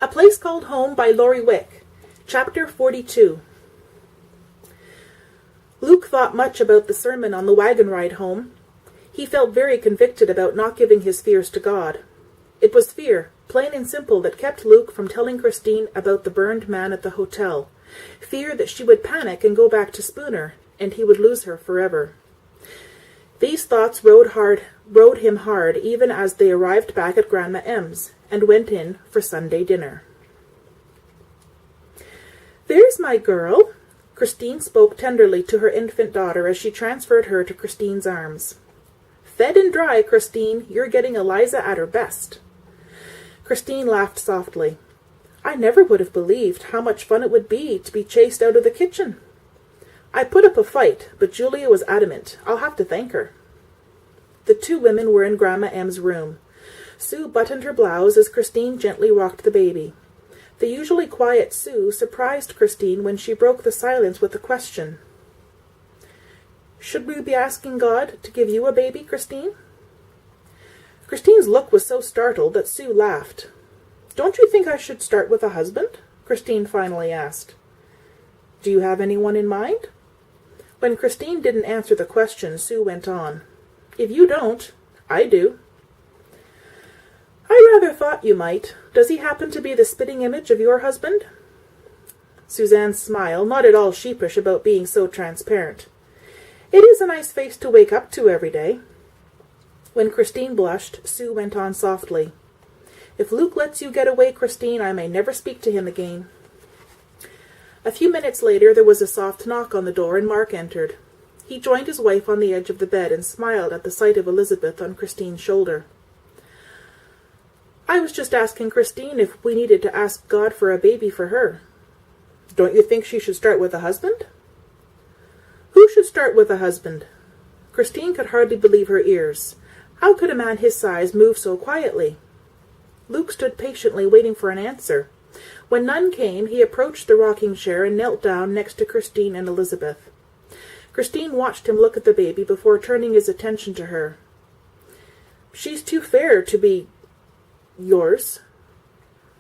A Place Called Home by Laurie Wick. Chapter 42. Luke thought much about the sermon on the wagon ride home. He felt very convicted about not giving his fears to God. It was fear, plain and simple, that kept Luke from telling Christine about the burned man at the hotel. Fear that she would panic and go back to Spooner, and he would lose her forever. These thoughts rode him hard even as they arrived back at Grandma M's and went in for Sunday dinner. "There's my girl," Christine spoke tenderly to her infant daughter as she transferred her to Christine's arms. "Fed and dry, Christine. You're getting Eliza at her best." Christine laughed softly. "I never would have believed how much fun it would be to be chased out of the kitchen. I put up a fight, but Julia was adamant. I'll have to thank her." The two women were in Grandma M's room. Sue buttoned her blouse as Christine gently rocked the baby. The usually quiet Sue surprised Christine when she broke the silence with a question. "Should we be asking God to give you a baby, Christine?" Christine's look was so startled that Sue laughed. "Don't you think I should start with a husband?" Christine finally asked. "Do you have anyone in mind?" When Christine didn't answer the question, Sue went on. "If you don't, I do." "I rather thought you might. Does he happen to be the spitting image of your husband?" Suzanne's smile, not at all sheepish about being so transparent. "It is a nice face to wake up to every day." When Christine blushed, Sue went on softly. "If Luke lets you get away, Christine, I may never speak to him again." A few minutes later there was a soft knock on the door and Mark entered. He joined his wife on the edge of the bed and smiled at the sight of Elizabeth on Christine's shoulder. "I was just asking Christine if we needed to ask God for a baby for her." "Don't you think she should start with a husband?" "Who should start with a husband?" Christine could hardly believe her ears. How could a man his size move so quietly? Luke stood patiently waiting for an answer. When none came, he approached the rocking chair and knelt down next to Christine and Elizabeth. Christine watched him look at the baby before turning his attention to her. "She's too fair to be yours."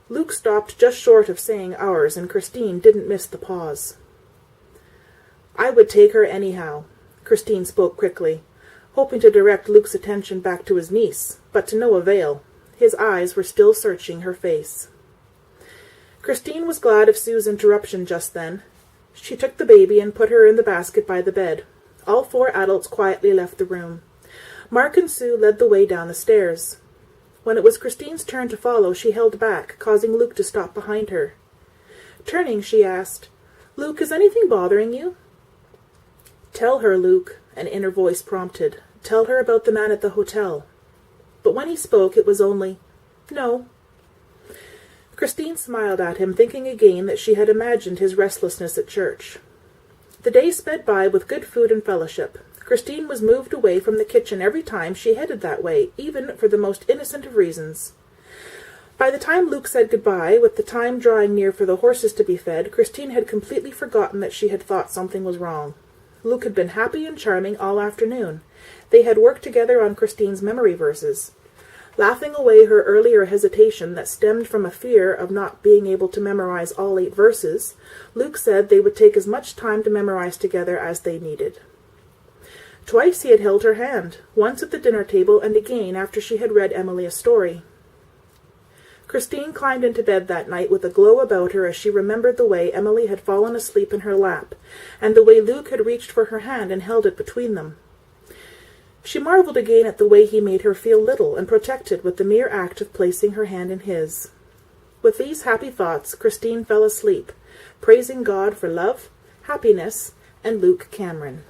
Luke stopped just short of saying ours, and Christine didn't miss the pause. "I would take her anyhow," Christine spoke quickly, hoping to direct Luke's attention back to his niece, but to no avail. His eyes were still searching her face. Christine was glad of Sue's interruption just then. She took the baby and put her in the basket by the bed. All four adults quietly left the room. Mark and Sue led the way down the stairs. When it was Christine's turn to follow, she held back, causing Luke to stop behind her. Turning, she asked, "Luke, is anything bothering you?" "Tell her, Luke," an inner voice prompted. "Tell her about the man at the hotel." But when he spoke, it was only, "No." Christine smiled at him, thinking again that she had imagined his restlessness at church. The day sped by with good food and fellowship. Christine was moved away from the kitchen every time she headed that way, even for the most innocent of reasons. By the time Luke said goodbye, with the time drawing near for the horses to be fed, Christine had completely forgotten that she had thought something was wrong. Luke had been happy and charming all afternoon. They had worked together on Christine's memory verses. Laughing away her earlier hesitation that stemmed from a fear of not being able to memorize all 8 verses, Luke said they would take as much time to memorize together as they needed. Twice he had held her hand, once at the dinner table and again after she had read Emily a story. Christine climbed into bed that night with a glow about her as she remembered the way Emily had fallen asleep in her lap, and the way Luke had reached for her hand and held it between them. She marveled again at the way he made her feel little and protected with the mere act of placing her hand in his. With these happy thoughts, Christine fell asleep, praising God for love, happiness, and Luke Cameron.